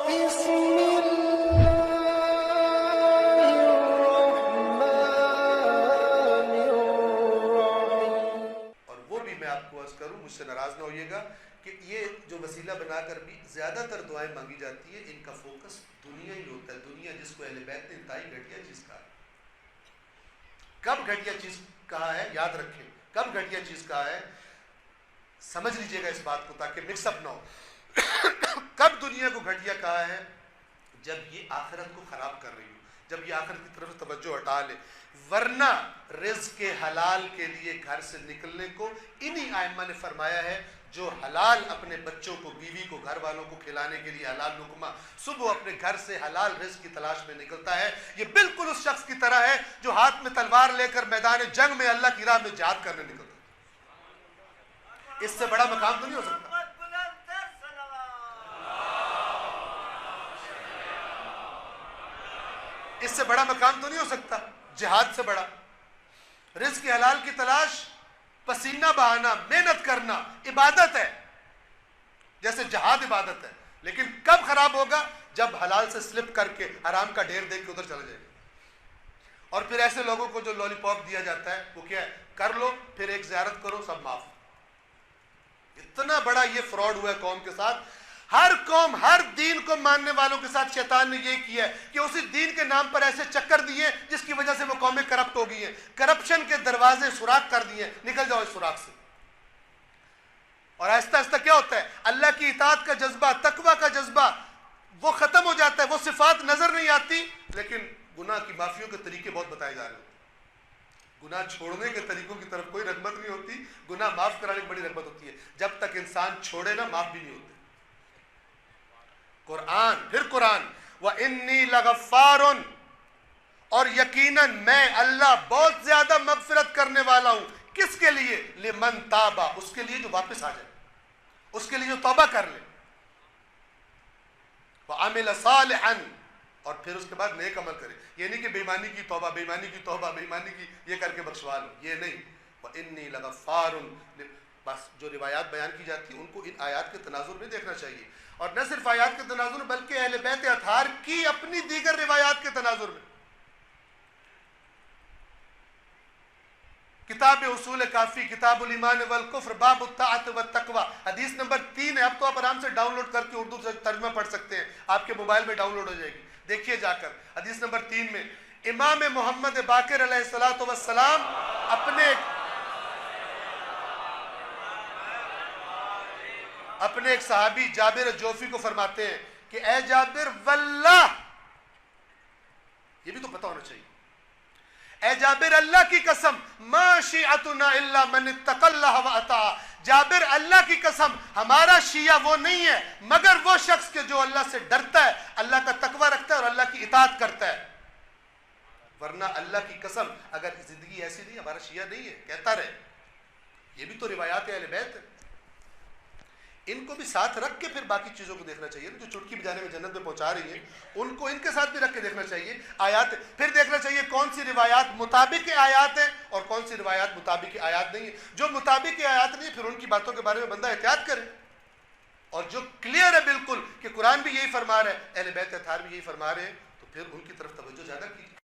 بسم الله الرحمن الرحیم. اور وہ بھی میں آپ کو عرض کروں، مجھ سے ناراض نہ ہوئیے گا کہ یہ جو وسیلہ بنا کر بھی زیادہ تر دعائیں مانگی جاتی ہیں، ان کا فوکس دنیا ہی ہوتا ہے. دنیا جس کو اہل بیت نے انتہائی گھٹیا چیز کہا ہے. کب گھٹیا چیز کہا ہے یاد رکھیں، کب گھٹیا چیز کہا ہے سمجھ لیجئے گا اس بات کو تاکہ مکس اپ نہ ہو. کب دنیا کو گھٹیا کہا ہے؟ جب یہ آخرت کو خراب کر رہی ہو، جب یہ آخرت کی طرف توجہ ہٹا لے. ورنہ رزق کے حلال کے لیے گھر سے نکلنے کو انہی ائمہ نے فرمایا ہے جو حلال اپنے بچوں کو، بیوی کو، گھر والوں کو کھلانے کے لیے حلال لقمہ صبح اپنے گھر سے حلال رزق کی تلاش میں نکلتا ہے، یہ بالکل اس شخص کی طرح ہے جو ہاتھ میں تلوار لے کر میدان جنگ میں اللہ کی راہ میں جہاد کرنے نکلتا ہے. اس سے بڑا مقام تو نہیں ہو سکتا. اس سے بڑا مقام تو نہیں ہو سکتا. جہاد سے بڑا رزق کے حلال کی تلاش، پسینہ بہانا، محنت کرنا عبادت ہے، جیسے جہاد عبادت ہے. لیکن کب خراب ہوگا؟ جب حلال سے سلپ کر کے حرام کا ڈھیر دیکھ کے ادھر چلا جائے گا. اور پھر ایسے لوگوں کو جو لولی پاپ دیا جاتا ہے وہ کیا ہے؟ کر لو، پھر ایک زیارت کرو، سب معاف. اتنا بڑا یہ فراڈ ہوا ہے قوم کے ساتھ. ہر قوم، ہر دین کو ماننے والوں کے ساتھ شیطان نے یہ کیا ہے کہ اسی دین کے نام پر ایسے چکر دیے جس کی وجہ سے وہ قومیں کرپٹ ہو گئی ہیں. کرپشن کے دروازے سوراخ کر دیے، نکل جاؤ اس سوراخ سے. اور آہستہ آہستہ کیا ہوتا ہے؟ اللہ کی اطاعت کا جذبہ، تقویٰ کا جذبہ وہ ختم ہو جاتا ہے. وہ صفات نظر نہیں آتی، لیکن گناہ کی معافیوں کے طریقے بہت بتائے جا رہے ہوتے ہیں. گناہ چھوڑنے کے طریقوں کی طرف کوئی رغبت نہیں ہوتی، گناہ معاف کرانے کی بڑی رغبت ہوتی ہے. جب تک انسان چھوڑے نہ، معاف بھی نہیں ہوتے. قرآن، پھر قرآن، وَإِنِّي لَغَفَّارٌ، اور یقیناً میں اللہ بہت زیادہ مغفرت کرنے والا ہوں. کس کے لیے؟ لمن تابا، اس کے لیے جو واپس آ جائے، اس کے لیے جو توبہ کر لے. وَعَمِلَ صَالِحًا، اور پھر اس کے بعد نیک عمل کرے. یہ نہیں کہ بے ایمانی کی توبہ، بے ایمانی کی توبہ، بے ایمانی کی یہ کر کے بخشوا لو، یہ نہیں. وَإِنِّي لَغَفَّارٌ. بس جو روایات بیان کی جاتی ہیں ان کو ان آیات کے تناظر میں دیکھنا چاہیے، اور نہ صرف آیات کے تناظر میں بلکہ اہل بیت اطہار کی اپنی دیگر روایات کے تناظر میں. کتاب اصول کافی، کتاب الایمان والکفر، باب الطاعت والتقوی، حدیث نمبر 3 ہے. اب تو آپ آرام سے ڈاؤن لوڈ کر کے اردو سے ترجمہ پڑھ سکتے ہیں، آپ کے موبائل میں ڈاؤن لوڈ ہو جائے گی. دیکھیے جا کر حدیث نمبر 3 میں امام محمد باقر علیہ السلام اپنے ایک صحابی جابر جوفی کو فرماتے ہیں کہ اے جابر واللہ، یہ بھی تو پتہ ہونا چاہیے، اے جابر اللہ کی قسم، ما شیعتنا الا من اتقى اللہ واطاع. جابر اللہ کی قسم، ہمارا شیعہ وہ نہیں ہے مگر وہ شخص کہ جو اللہ سے ڈرتا ہے، اللہ کا تقوی رکھتا ہے اور اللہ کی اطاعت کرتا ہے. ورنہ اللہ کی قسم اگر زندگی ایسی نہیں، ہمارا شیعہ نہیں ہے، کہتا رہے. یہ بھی تو روایات اہل بیت ہے، ان کو بھی ساتھ رکھ کے پھر باقی چیزوں کو دیکھنا چاہیے. جو چٹکی بجانے میں جنت میں پہنچا رہی ہیں ان کو ان کے ساتھ بھی رکھ کے دیکھنا چاہیے. آیات پھر دیکھنا چاہیے کون سی روایات مطابق آیات ہیں اور کون سی روایات مطابق آیات نہیں ہیں. جو مطابق آیات نہیں پھر ان کی باتوں کے بارے میں بندہ احتیاط کرے، اور جو کلیئر ہے بالکل کہ قرآن بھی یہی فرما رہا ہے، اہل بیت اطہار بھی یہی فرما رہے ہیں، تو پھر ان کی طرف توجہ زیادہ کیجیے.